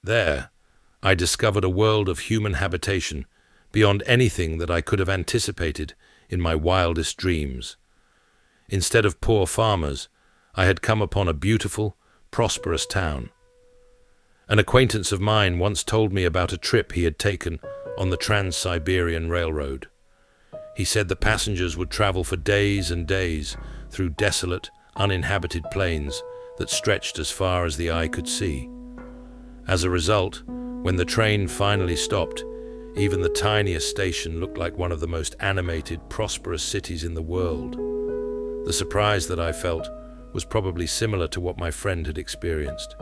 There, I discovered a world of human habitation beyond anything that I could have anticipated in my wildest dreams. Instead of poor farmers, I had come upon a beautiful, prosperous town. An acquaintance of mine once told me about a trip he had taken on the Trans-Siberian Railroad. He said the passengers would travel for days and days through desolate, uninhabited plains that stretched as far as the eye could see. As a result, when the train finally stopped, even the tiniest station looked like one of the most animated, prosperous cities in the world. The surprise that I felt was probably similar to what my friend had experienced.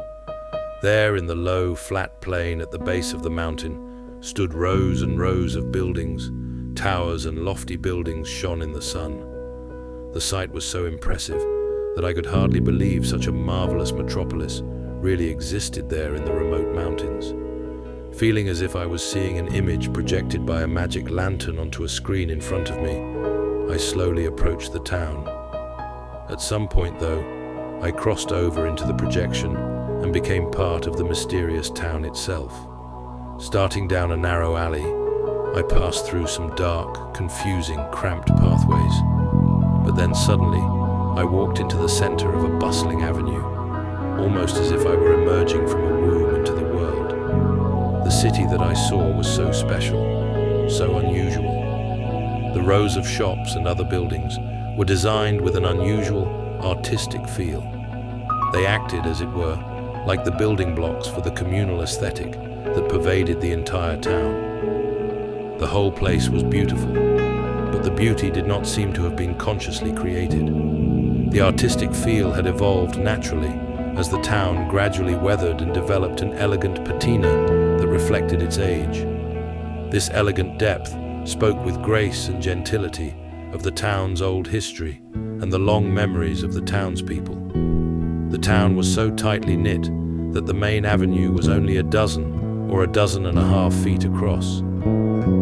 There, in the low, flat plain at the base of the mountain, stood rows and rows of buildings. Towers and lofty buildings shone in the sun. The sight was so impressive that I could hardly believe such a marvelous metropolis really existed there in the remote mountains. Feeling as if I was seeing an image projected by a magic lantern onto a screen in front of me, I slowly approached the town. At some point, though, I crossed over into the projection and became part of the mysterious town itself. Starting down a narrow alley, I passed through some dark, confusing, cramped pathways. But then suddenly, I walked into the center of a bustling avenue, almost as if I were emerging from a womb into the world. The city that I saw was so special, so unusual. The rows of shops and other buildings were designed with an unusual, artistic feel. They acted, as it were, like the building blocks for the communal aesthetic that pervaded the entire town. The whole place was beautiful, but the beauty did not seem to have been consciously created. The artistic feel had evolved naturally as the town gradually weathered and developed an elegant patina that reflected its age. This elegant depth spoke with grace and gentility of the town's old history and the long memories of the townspeople. The town was so tightly knit that the main avenue was only a dozen or a dozen and a half feet across.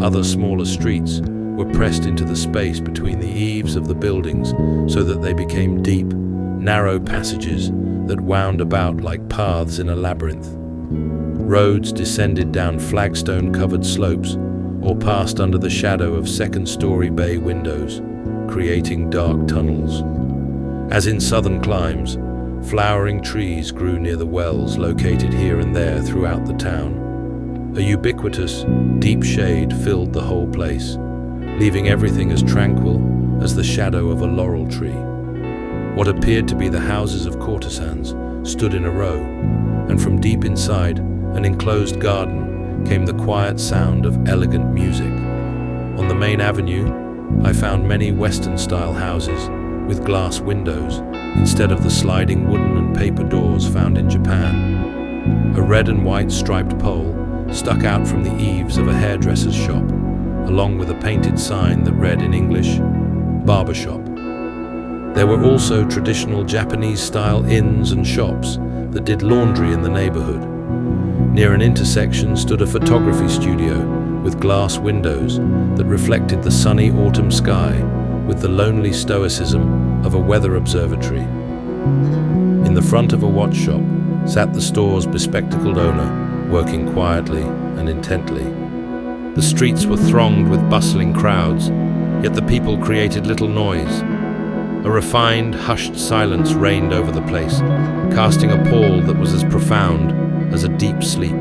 Other smaller streets were pressed into the space between the eaves of the buildings so that they became deep, narrow passages that wound about like paths in a labyrinth. Roads descended down flagstone-covered slopes or passed under the shadow of second-story bay windows, creating dark tunnels. As in southern climes, flowering trees grew near the wells located here and there throughout the town. A ubiquitous, deep shade filled the whole place, leaving everything as tranquil as the shadow of a laurel tree. What appeared to be the houses of courtesans stood in a row, and from deep inside an enclosed garden came the quiet sound of elegant music. On the main avenue, I found many Western-style houses with glass windows instead of the sliding wooden and paper doors found in Japan. A red and white striped pole stuck out from the eaves of a hairdresser's shop, along with a painted sign that read in English, "Barbershop." There were also traditional Japanese-style inns and shops that did laundry in the neighborhood. Near an intersection stood a photography studio with glass windows that reflected the sunny autumn sky with the lonely stoicism of a weather observatory. In the front of a watch shop sat the store's bespectacled owner, working quietly and intently. The streets were thronged with bustling crowds, yet the people created little noise. A refined, hushed silence reigned over the place, casting a pall that was as profound as a deep sleep.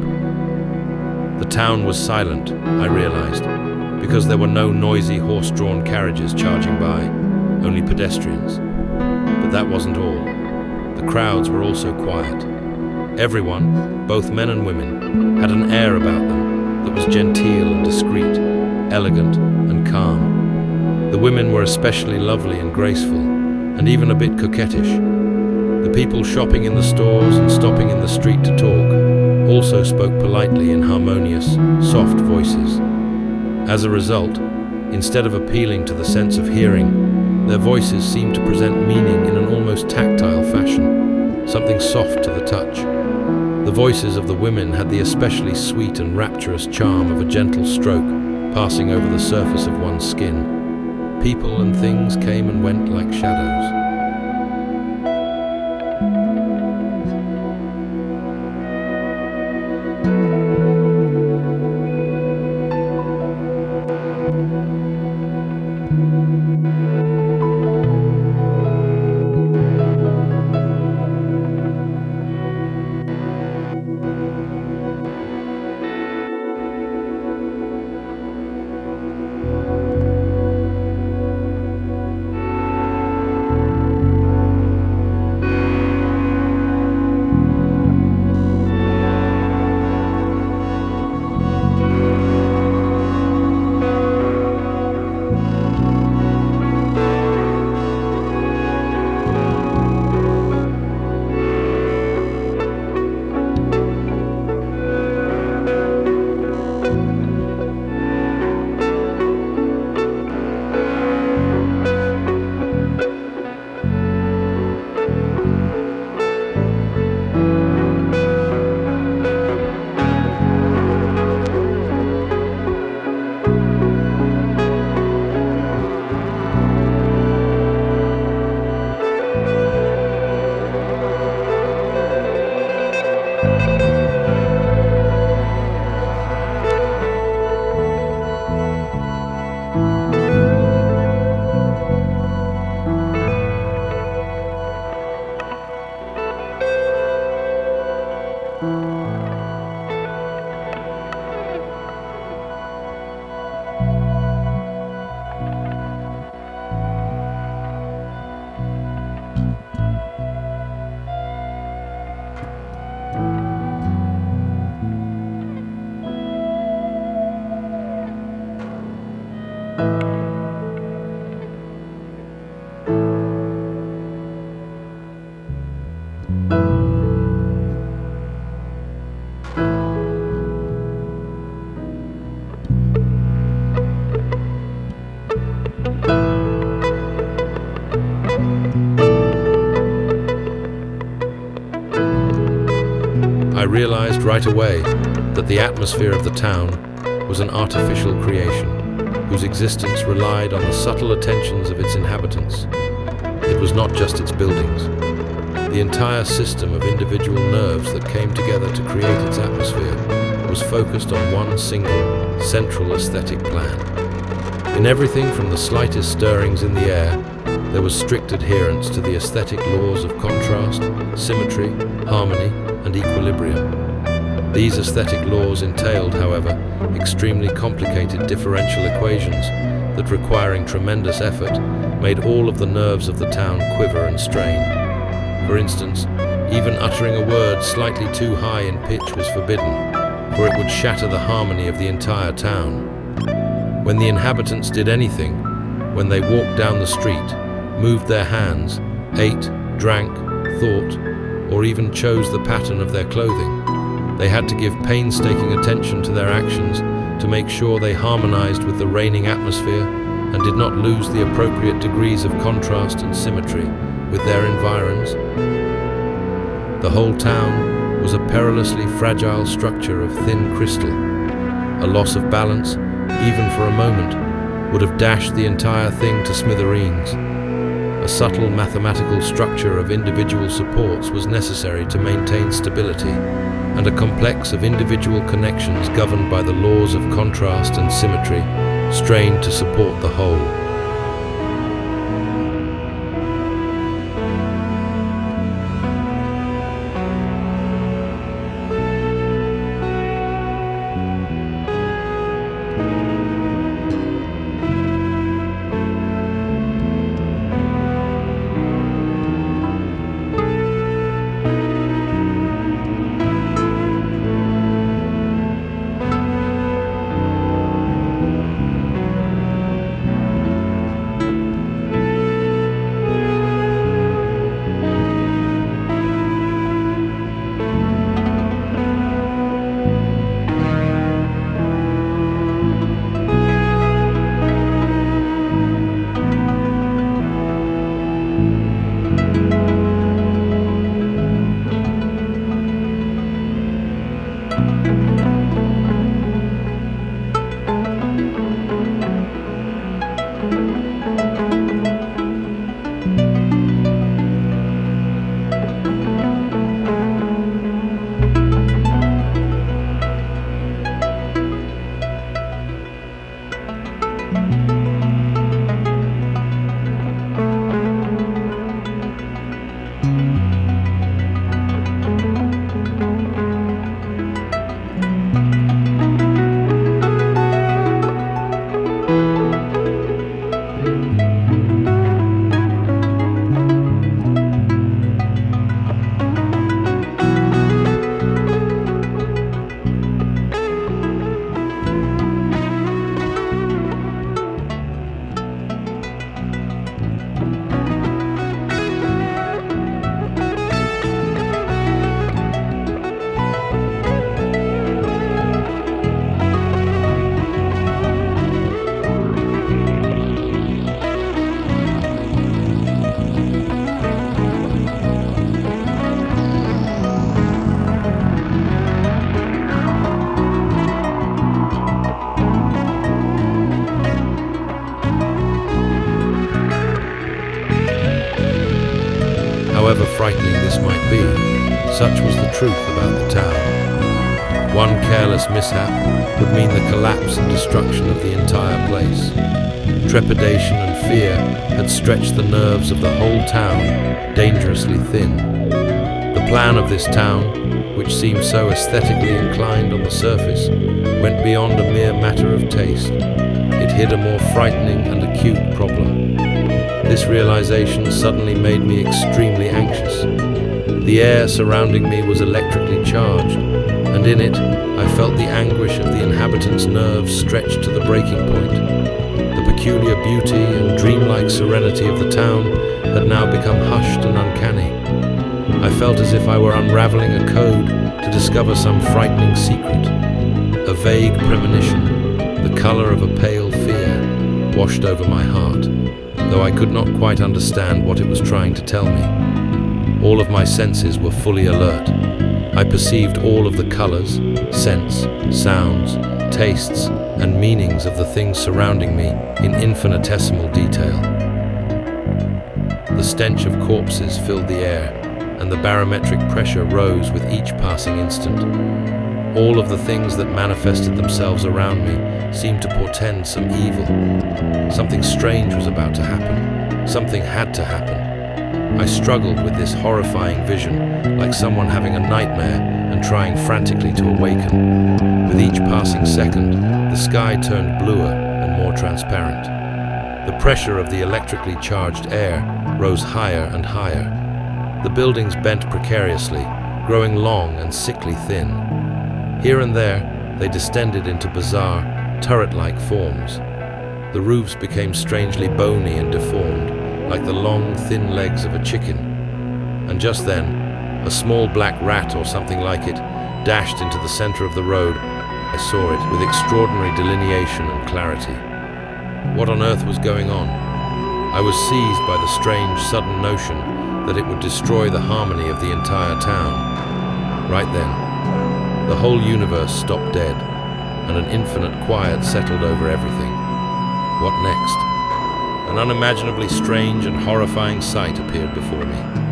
The town was silent, I realized, because there were no noisy horse-drawn carriages charging by, only pedestrians. But that wasn't all. The crowds were also quiet. Everyone, both men and women, had an air about them that was genteel and discreet, elegant and calm. The women were especially lovely and graceful, and even a bit coquettish. The people shopping in the stores and stopping in the street to talk also spoke politely in harmonious, soft voices. As a result, instead of appealing to the sense of hearing, their voices seemed to present meaning in an almost tactile fashion, something soft to the touch. The voices of the women had the especially sweet and rapturous charm of a gentle stroke passing over the surface of one's skin. People and things came and went like shadows. I realized right away that the atmosphere of the town was an artificial creation, whose existence relied on the subtle attentions of its inhabitants. It was not just its buildings. The entire system of individual nerves that came together to create its atmosphere was focused on one single, central aesthetic plan. In everything from the slightest stirrings in the air, there was strict adherence to the aesthetic laws of contrast, symmetry, harmony, and equilibrium. These aesthetic laws entailed, however, extremely complicated differential equations that, requiring tremendous effort, made all of the nerves of the town quiver and strain. For instance, even uttering a word slightly too high in pitch was forbidden, for it would shatter the harmony of the entire town. When the inhabitants did anything, when they walked down the street, moved their hands, ate, drank, thought, or even chose the pattern of their clothing, they had to give painstaking attention to their actions to make sure they harmonized with the reigning atmosphere and did not lose the appropriate degrees of contrast and symmetry with their environs. The whole town was a perilously fragile structure of thin crystal. A loss of balance, even for a moment, would have dashed the entire thing to smithereens. A subtle mathematical structure of individual supports was necessary to maintain stability, and a complex of individual connections governed by the laws of contrast and symmetry strained to support the whole. However frightening this might be, such was the truth about the town. One careless mishap would mean the collapse and destruction of the entire place. Trepidation and fear had stretched the nerves of the whole town dangerously thin. The plan of this town which seemed so aesthetically inclined on the surface, went beyond a mere matter of taste. It hid a more frightening and acute problem. This realization suddenly made me extremely anxious. The air surrounding me was electrically charged, and in it I felt the anguish of the inhabitants' nerves stretched to the breaking point. The peculiar beauty and dreamlike serenity of the town had now become hushed and uncanny. I felt as if I were unraveling a code to discover some frightening secret. A vague premonition, the color of a pale fear, washed over my heart, though I could not quite understand what it was trying to tell me. All of my senses were fully alert. I perceived all of the colors, scents, sounds, tastes, and meanings of the things surrounding me in infinitesimal detail. The stench of corpses filled the air, and the barometric pressure rose with each passing instant. All of the things that manifested themselves around me seemed to portend some evil. Something strange was about to happen. Something had to happen. I struggled with this horrifying vision, like someone having a nightmare and trying frantically to awaken. With each passing second, the sky turned bluer and more transparent. The pressure of the electrically charged air rose higher and higher. The buildings bent precariously, growing long and sickly thin. Here and there, they distended into bizarre, turret-like forms. The roofs became strangely bony and deformed, like the long, thin legs of a chicken. And just then, a small black rat or something like it dashed into the center of the road. I saw it with extraordinary delineation and clarity. What on earth was going on? I was seized by the strange, sudden notion that it would destroy the harmony of the entire town. Right then, the whole universe stopped dead, and an infinite quiet settled over everything. What next? An unimaginably strange and horrifying sight appeared before me.